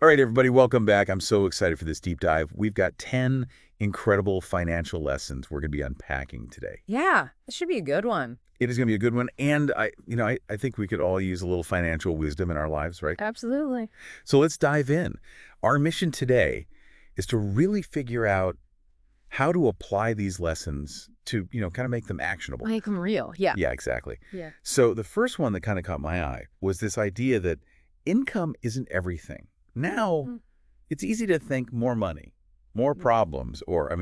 All right, everybody, welcome back. I'm so excited for this deep dive. We've got 10 incredible financial lessons we're going to be unpacking today. Yeah, this should be a good one. It is going to be a good one, and I think we could all use a little financial wisdom in our lives, right? Absolutely. So let's dive in. Our mission today is to really figure out how to apply these lessons to, kind of make them actionable. Make them real. Yeah. Yeah, exactly. Yeah. So the first one that kind of caught my eye was this idea that income isn't everything. Now, Mm, it's easy to think more money, more problems, or,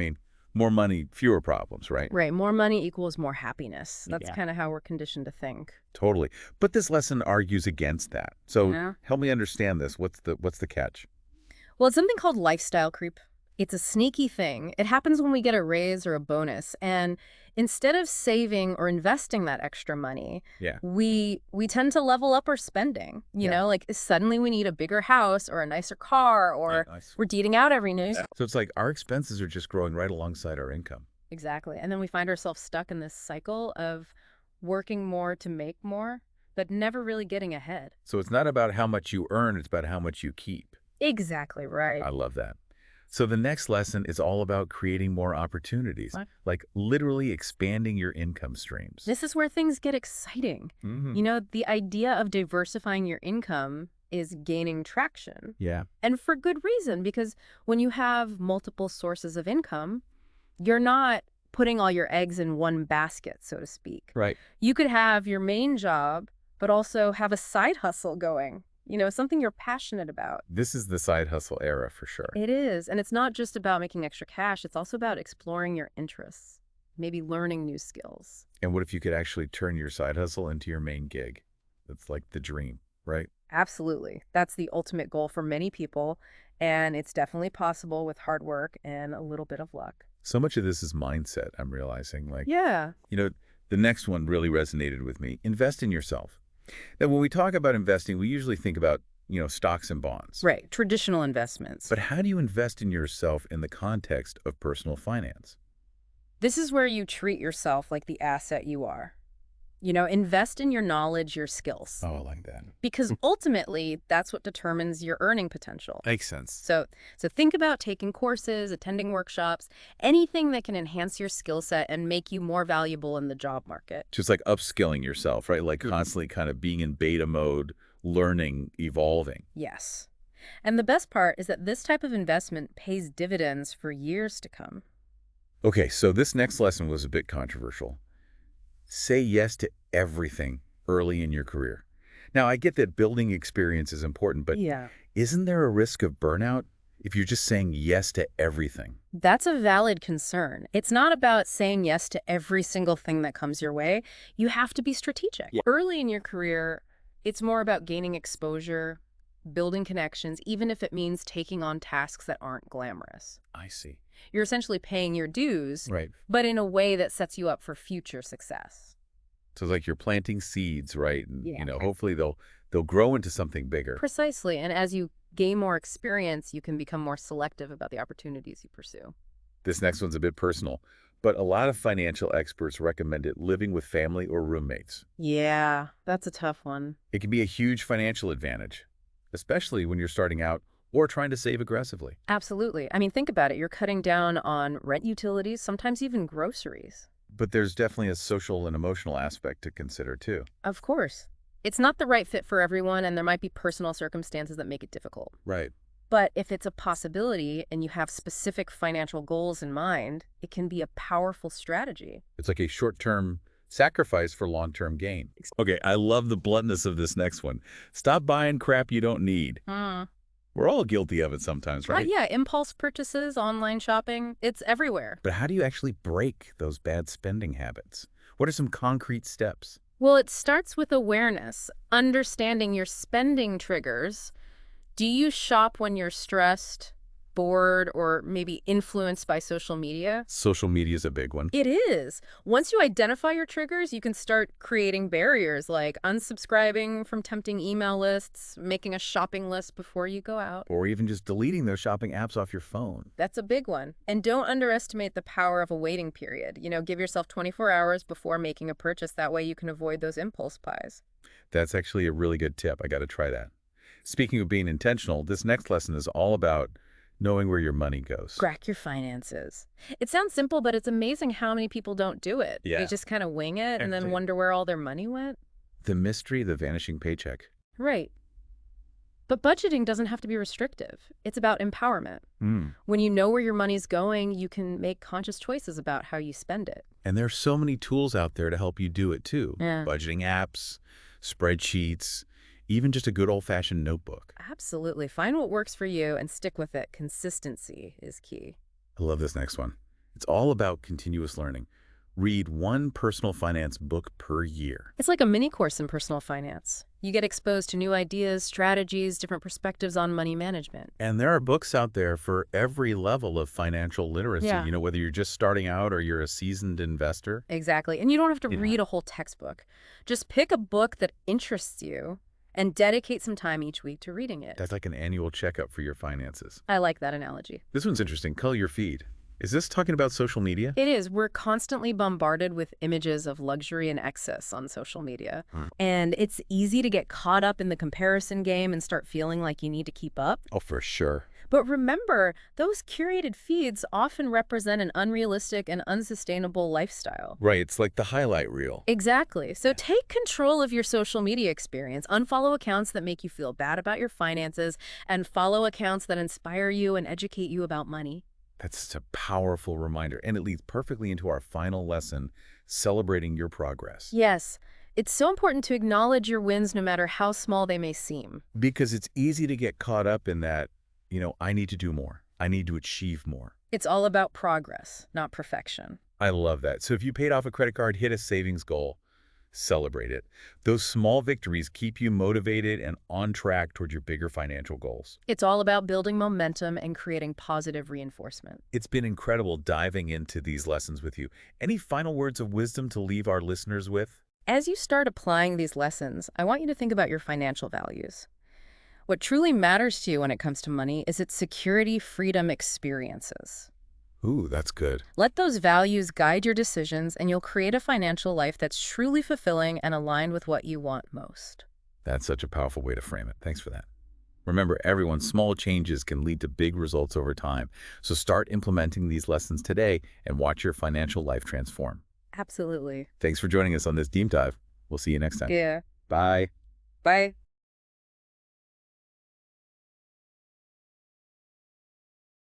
more money, fewer problems, right? Right. More money equals more happiness. That's Yeah. kind of how we're conditioned to think. Totally. But this lesson argues against that. So Yeah. help me understand this. What's the catch? Well, it's something called lifestyle creep. It's a sneaky thing. It happens when we get a raise or a bonus. And instead of saving or investing that extra money, Yeah. we tend to level up our spending. Yeah. Like suddenly we need a bigger house or a nicer car or Nice. we're eating out every night. So it's like our expenses are just growing right alongside our income. Exactly. And then we find ourselves stuck in this cycle of working more to make more, but never really getting ahead. So it's not about how much you earn, it's about how much you keep. Exactly right. I love that. So the next lesson is all about creating more opportunities, What? like literally expanding your income streams. This is where things get exciting. Hmm. The idea of diversifying your income is gaining traction. Yeah. And for good reason, because when you have multiple sources of income, you're not putting all your eggs in one basket, so to speak. Right. You could have your main job, but also have a side hustle going, something you're passionate about. This is the side hustle era for sure. It is. And it's not just about making extra cash. It's also about exploring your interests, maybe learning new skills. And what if you could actually turn your side hustle into your main gig? That's like the dream, right? Absolutely. That's the ultimate goal for many people. And it's definitely possible with hard work and a little bit of luck. So much of this is mindset, I'm realizing. Yeah. The next one really resonated with me. Invest in yourself. Now, when we talk about investing, we usually think about, stocks and bonds. Right. Traditional investments. But how do you invest in yourself in the context of personal finance? This is where you treat yourself like the asset you are. Invest in your knowledge, your skills. Oh, I like that. Because ultimately, that's what determines your earning potential. Makes sense. So think about taking courses, attending workshops, anything that can enhance your skill set and make you more valuable in the job market. Just like upskilling yourself, right? Like constantly kind of being in beta mode, learning, evolving. Yes. And the best part is that this type of investment pays dividends for years to come. Okay, so this next lesson was a bit controversial. Say yes to everything early in your career. Now, I get that building experience is important, but Yeah. isn't there a risk of burnout if you're just saying yes to everything? That's a valid concern. It's not about saying yes to every single thing that comes your way. You have to be strategic. Yeah. Early in your career, it's more about gaining exposure, building connections, even if it means taking on tasks that aren't glamorous. I see. You're essentially paying your dues, Right. but in a way that sets you up for future success. So it's like you're planting seeds, right? And, Yeah. hopefully they'll grow into something bigger. Precisely. And as you gain more experience, you can become more selective about the opportunities you pursue. This next one's a bit personal, but a lot of financial experts recommend it living with family or roommates. Yeah, that's a tough one. It can be a huge financial advantage, especially when you're starting out or trying to save aggressively. Absolutely. I mean, think about it. You're cutting down on rent utilities, sometimes even groceries. But there's definitely a social and emotional aspect to consider too. Of course. It's not the right fit for everyone, and there might be personal circumstances that make it difficult. Right. But if it's a possibility and you have specific financial goals in mind, it can be a powerful strategy. It's like a short-term sacrifice for long-term gain. Okay, I love the bluntness of this next one. Stop buying crap you don't need. Hmm. We're all guilty of it sometimes, right? Yeah, impulse purchases, online shopping, it's everywhere. But how do you actually break those bad spending habits? What are some concrete steps? Well, it starts with awareness, understanding your spending triggers. Do you shop when you're stressed, bored, or maybe influenced by social media? Social media is a big one. It is. Once you identify your triggers, you can start creating barriers like unsubscribing from tempting email lists, making a shopping list before you go out. Or even just deleting those shopping apps off your phone. That's a big one. And don't underestimate the power of a waiting period. Give yourself 24 hours before making a purchase. That way you can avoid those impulse buys. That's actually a really good tip. I got to try that. Speaking of being intentional, this next lesson is all about knowing where your money goes. Track your finances. It sounds simple, but it's amazing how many people don't do it. They Yeah. just kind of wing it and then Exactly. wonder where all their money went. The mystery of the vanishing paycheck. Right. But budgeting doesn't have to be restrictive. It's about empowerment. When you know where your money's going, you can make conscious choices about how you spend it. And there's so many tools out there to help you do it too. Yeah. Budgeting apps, spreadsheets, even just a good old-fashioned notebook. Absolutely. Find what works for you and stick with it. Consistency is key. I love this next one. It's all about continuous learning. Read one personal finance book per year. It's like a mini course in personal finance. You get exposed to new ideas, strategies, different perspectives on money management. And there are books out there for every level of financial literacy. Yeah. You know, whether you're just starting out or you're a seasoned investor. Exactly. And you don't have to Yeah. read a whole textbook. Just pick a book that interests you and dedicate some time each week to reading it. That's like an annual checkup for your finances. I like that analogy. This one's interesting. Color your feed. Is this talking about social media? It is. We're constantly bombarded with images of luxury and excess on social media. And it's easy to get caught up in the comparison game and start feeling like you need to keep up. Oh, for sure. But remember, those curated feeds often represent an unrealistic and unsustainable lifestyle. Right. It's like the highlight reel. Exactly. So take control of your social media experience. Unfollow accounts that make you feel bad about your finances and follow accounts that inspire you and educate you about money. That's such a powerful reminder. And it leads perfectly into our final lesson, celebrating your progress. Yes, it's so important to acknowledge your wins no matter how small they may seem. Because it's easy to get caught up in that, I need to do more. I need to achieve more. It's all about progress, not perfection. I love that. So if you paid off a credit card, hit a savings goal, celebrate it. Those small victories keep you motivated and on track toward your bigger financial goals. It's all about building momentum and creating positive reinforcement. It's been incredible diving into these lessons with you. Any final words of wisdom to leave our listeners with? As you start applying these lessons, I want you to think about your financial values. What truly matters to you when it comes to money is its security, freedom, experiences. Ooh, that's good. Let those values guide your decisions, and you'll create a financial life that's truly fulfilling and aligned with what you want most. That's such a powerful way to frame it. Thanks for that. Remember, everyone, small changes can lead to big results over time. So start implementing these lessons today and watch your financial life transform. Absolutely. Thanks for joining us on this deep dive. We'll see you next time. Yeah. Bye. Bye.